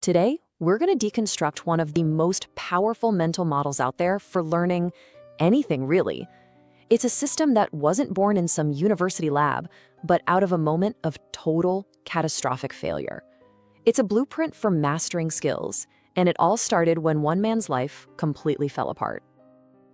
Today, we're going to deconstruct one of the most powerful mental models out there for learning anything, really. It's a system that wasn't born in some university lab, but out of a moment of total catastrophic failure. It's a blueprint for mastering skills, and it all started when one man's life completely fell apart.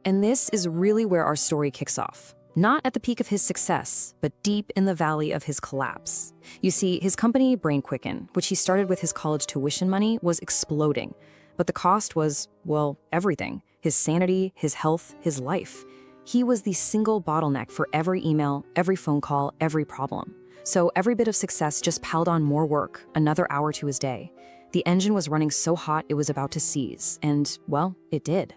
And this is really where our story kicks off. Not at the peak of his success, but deep in the valley of his collapse. You see, his company, BrainQUICKEN, which he started with his college tuition money, was exploding. But the cost was, well, everything. His sanity, his health, his life. He was the single bottleneck for every email, every phone call, every problem. So every bit of success just piled on more work, another hour to his day. The engine was running so hot it was about to seize, and, well, it did.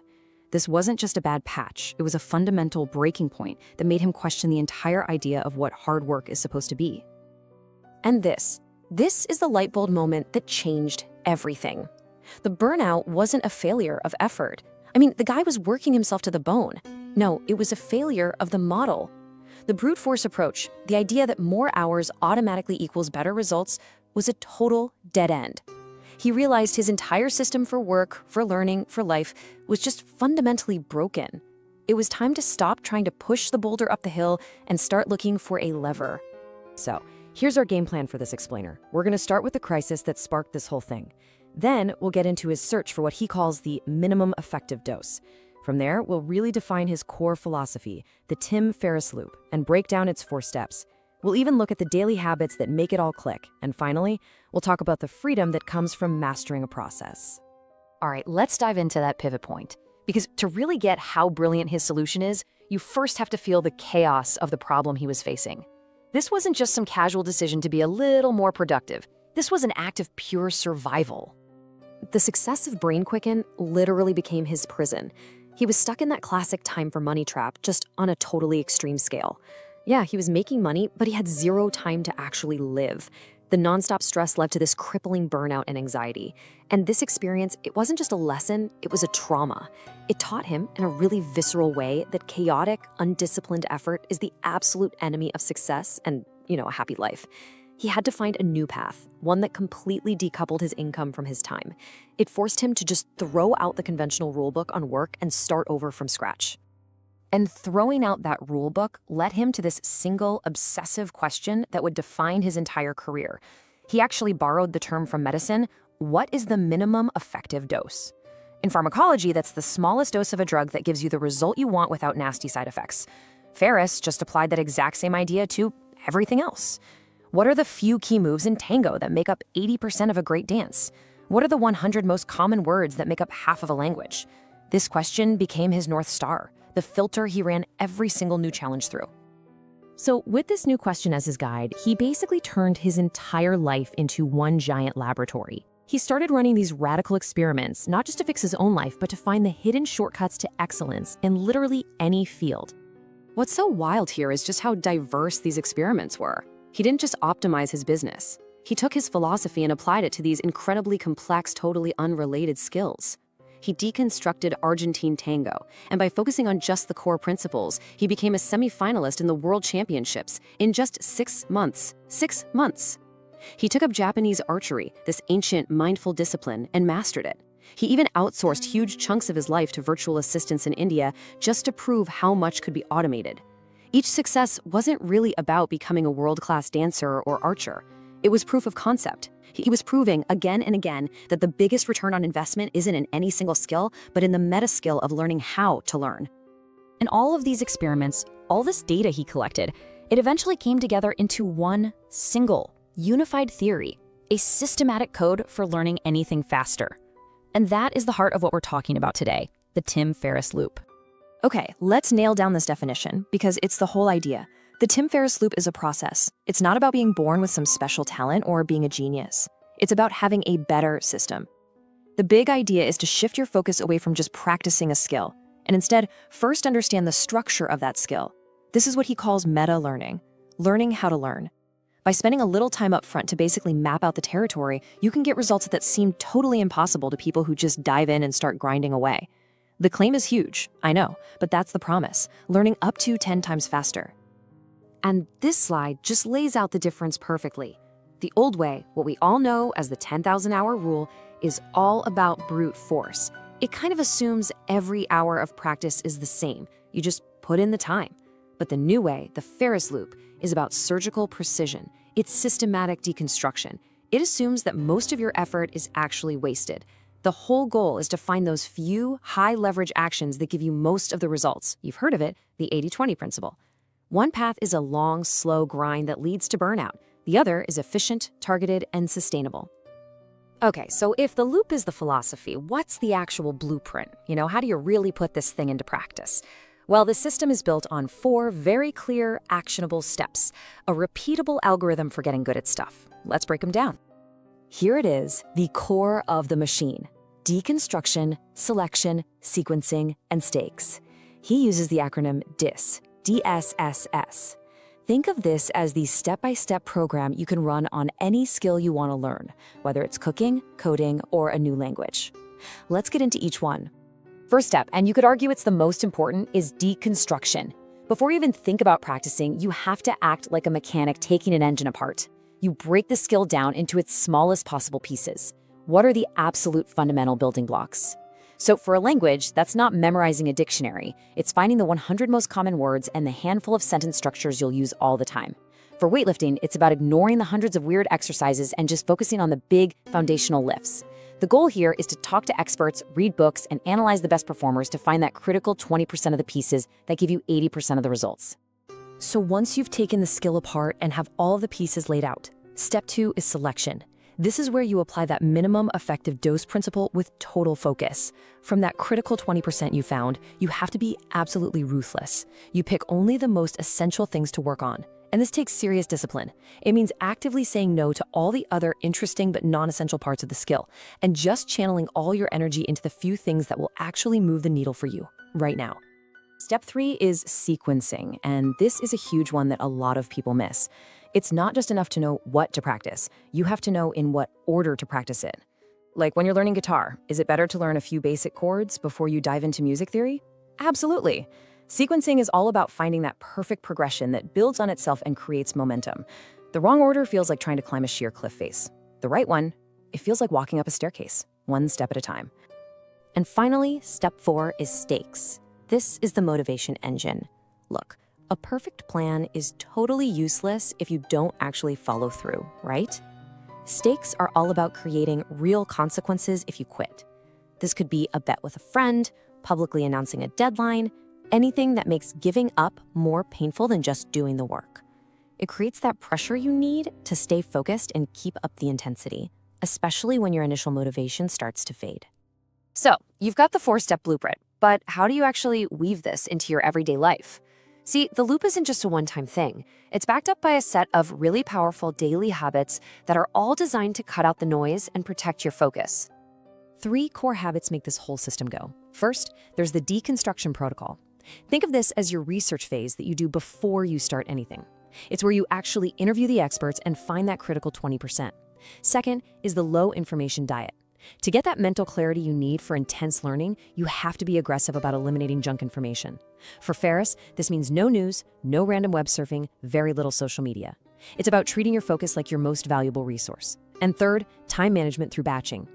This wasn't just a bad patch, it was a fundamental breaking point that made him question the entire idea of what hard work is supposed to be. And this is the light bulb moment that changed everything. The burnout wasn't a failure of effort. I mean, the guy was working himself to the bone. No, it was a failure of the model. The brute force approach, the idea that more hours automatically equals better results, was a total dead end. He realized his entire system for work, for learning, for life was just fundamentally broken. It was time to stop trying to push the boulder up the hill and start looking for a lever. So, here's our game plan for this explainer. We're going to start with the crisis that sparked this whole thing. Then, we'll get into his search for what he calls the minimum effective dose. From there, we'll really define his core philosophy, the Tim Ferriss Loop, and break down its 4 steps. We'll even look at the daily habits that make it all click. And finally, we'll talk about the freedom that comes from mastering a process. All right, let's dive into that pivot point. Because to really get how brilliant his solution is, you first have to feel the chaos of the problem he was facing. This wasn't just some casual decision to be a little more productive. This was an act of pure survival. The success of BrainQUICKEN literally became his prison. He was stuck in that classic time for money trap, just on a totally extreme scale. Yeah, he was making money, but he had zero time to actually live. The nonstop stress led to this crippling burnout and anxiety. And this experience, it wasn't just a lesson, it was a trauma. It taught him, in a really visceral way, that chaotic, undisciplined effort is the absolute enemy of success and, a happy life. He had to find a new path, one that completely decoupled his income from his time. It forced him to just throw out the conventional rulebook on work and start over from scratch. And throwing out that rulebook led him to this single, obsessive question that would define his entire career. He actually borrowed the term from medicine: what is the minimum effective dose? In pharmacology, that's the smallest dose of a drug that gives you the result you want without nasty side effects. Ferriss just applied that exact same idea to everything else. What are the few key moves in tango that make up 80% of a great dance? What are the 100 most common words that make up half of a language? This question became his North Star, the filter he ran every single new challenge through. So with this new question as his guide, he basically turned his entire life into one giant laboratory. He started running these radical experiments, not just to fix his own life, but to find the hidden shortcuts to excellence in literally any field. What's so wild here is just how diverse these experiments were. He didn't just optimize his business. He took his philosophy and applied it to these incredibly complex, totally unrelated skills. He deconstructed Argentine tango, and by focusing on just the core principles, he became a semi-finalist in the World Championships in just 6 months. 6 months! He took up Japanese archery, this ancient, mindful discipline, and mastered it. He even outsourced huge chunks of his life to virtual assistants in India just to prove how much could be automated. Each success wasn't really about becoming a world-class dancer or archer. It was proof of concept. He was proving again and again that the biggest return on investment isn't in any single skill, but in the meta skill of learning how to learn. And all of these experiments, all this data he collected, it eventually came together into one single, unified theory, a systematic code for learning anything faster. And that is the heart of what we're talking about today, the Tim Ferriss Loop. Okay, let's nail down this definition, because it's the whole idea. The Tim Ferriss Loop is a process. It's not about being born with some special talent or being a genius. It's about having a better system. The big idea is to shift your focus away from just practicing a skill, and instead, first understand the structure of that skill. This is what he calls meta-learning, learning how to learn. By spending a little time up front to basically map out the territory, you can get results that seem totally impossible to people who just dive in and start grinding away. The claim is huge, I know, but that's the promise, learning up to 10 times faster. And this slide just lays out the difference perfectly. The old way, what we all know as the 10,000-hour rule, is all about brute force. It kind of assumes every hour of practice is the same. You just put in the time. But the new way, the Ferriss Loop, is about surgical precision. It's systematic deconstruction. It assumes that most of your effort is actually wasted. The whole goal is to find those few high-leverage actions that give you most of the results. You've heard of it, the 80-20 principle. One path is a long, slow grind that leads to burnout. The other is efficient, targeted, and sustainable. Okay, so if the loop is the philosophy, what's the actual blueprint? How do you really put this thing into practice? Well, the system is built on 4 very clear, actionable steps, a repeatable algorithm for getting good at stuff. Let's break them down. Here it is, the core of the machine: deconstruction, selection, sequencing, and stakes. He uses the acronym DSSS. Think of this as the step-by-step program you can run on any skill you want to learn, whether it's cooking, coding, or a new language. Let's get into each one. First step, and you could argue it's the most important, is deconstruction. Before you even think about practicing, you have to act like a mechanic taking an engine apart. You break the skill down into its smallest possible pieces. What are the absolute fundamental building blocks? So for a language, that's not memorizing a dictionary. It's finding the 100 most common words and the handful of sentence structures you'll use all the time. For weightlifting, it's about ignoring the hundreds of weird exercises and just focusing on the big foundational lifts. The goal here is to talk to experts, read books, and analyze the best performers to find that critical 20% of the pieces that give you 80% of the results. So once you've taken the skill apart and have all of the pieces laid out, step 2 is selection. This is where you apply that minimum effective dose principle with total focus. From that critical 20% you found, you have to be absolutely ruthless. You pick only the most essential things to work on. And this takes serious discipline. It means actively saying no to all the other interesting but non-essential parts of the skill, and just channeling all your energy into the few things that will actually move the needle for you right now. Step 3 is sequencing, and this is a huge one that a lot of people miss. It's not just enough to know what to practice. You have to know in what order to practice it. Like when you're learning guitar, is it better to learn a few basic chords before you dive into music theory? Absolutely. Sequencing is all about finding that perfect progression that builds on itself and creates momentum. The wrong order feels like trying to climb a sheer cliff face. The right one, it feels like walking up a staircase, one step at a time. And finally, step 4 is stakes. This is the motivation engine. Look, a perfect plan is totally useless if you don't actually follow through, right? Stakes are all about creating real consequences if you quit. This could be a bet with a friend, publicly announcing a deadline, anything that makes giving up more painful than just doing the work. It creates that pressure you need to stay focused and keep up the intensity, especially when your initial motivation starts to fade. So, you've got the 4-step blueprint, but how do you actually weave this into your everyday life? See, the loop isn't just a one-time thing. It's backed up by a set of really powerful daily habits that are all designed to cut out the noise and protect your focus. 3 core habits make this whole system go. First, there's the Deconstruction Protocol. Think of this as your research phase that you do before you start anything. It's where you actually interview the experts and find that critical 20%. Second is the low information diet. To get that mental clarity you need for intense learning, you have to be aggressive about eliminating junk information. For Ferriss, this means no news, no random web surfing, very little social media. It's about treating your focus like your most valuable resource. And third, time management through batching.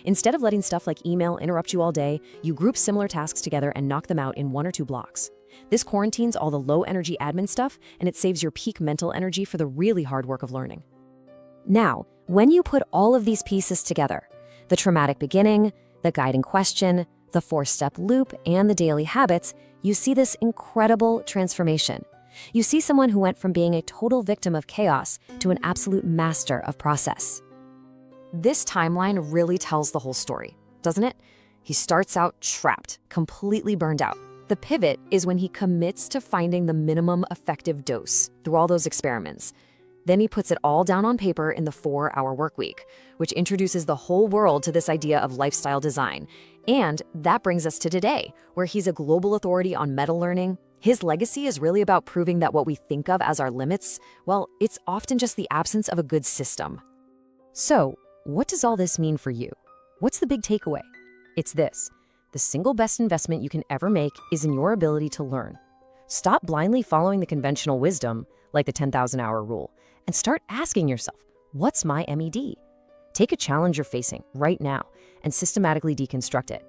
Instead of letting stuff like email interrupt you all day, you group similar tasks together and knock them out in 1 or 2 blocks. This quarantines all the low-energy admin stuff, and it saves your peak mental energy for the really hard work of learning. Now, when you put all of these pieces together, the traumatic beginning, the guiding question, the 4-step loop, and the daily habits, you see this incredible transformation. You see someone who went from being a total victim of chaos to an absolute master of process. This timeline really tells the whole story, doesn't it? He starts out trapped, completely burned out. The pivot is when he commits to finding the minimum effective dose through all those experiments. Then he puts it all down on paper in the 4-hour workweek, which introduces the whole world to this idea of lifestyle design. And that brings us to today, where he's a global authority on meta learning. His legacy is really about proving that what we think of as our limits, well, it's often just the absence of a good system. So, what does all this mean for you? What's the big takeaway? It's this: the single best investment you can ever make is in your ability to learn. Stop blindly following the conventional wisdom, like the 10,000-hour rule, and start asking yourself, what's my MED? Take a challenge you're facing right now and systematically deconstruct it.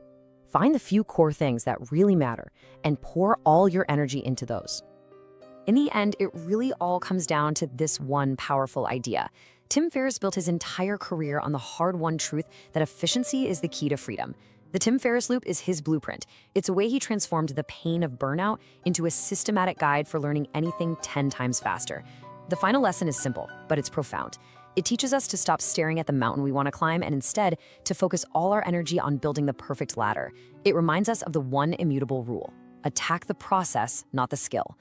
Find the few core things that really matter and pour all your energy into those. In the end, it really all comes down to this one powerful idea. Tim Ferriss built his entire career on the hard-won truth that efficiency is the key to freedom. The Tim Ferriss Loop is his blueprint. It's a way he transformed the pain of burnout into a systematic guide for learning anything 10 times faster. The final lesson is simple, but it's profound. It teaches us to stop staring at the mountain we want to climb and instead to focus all our energy on building the perfect ladder. It reminds us of the one immutable rule: attack the process, not the skill.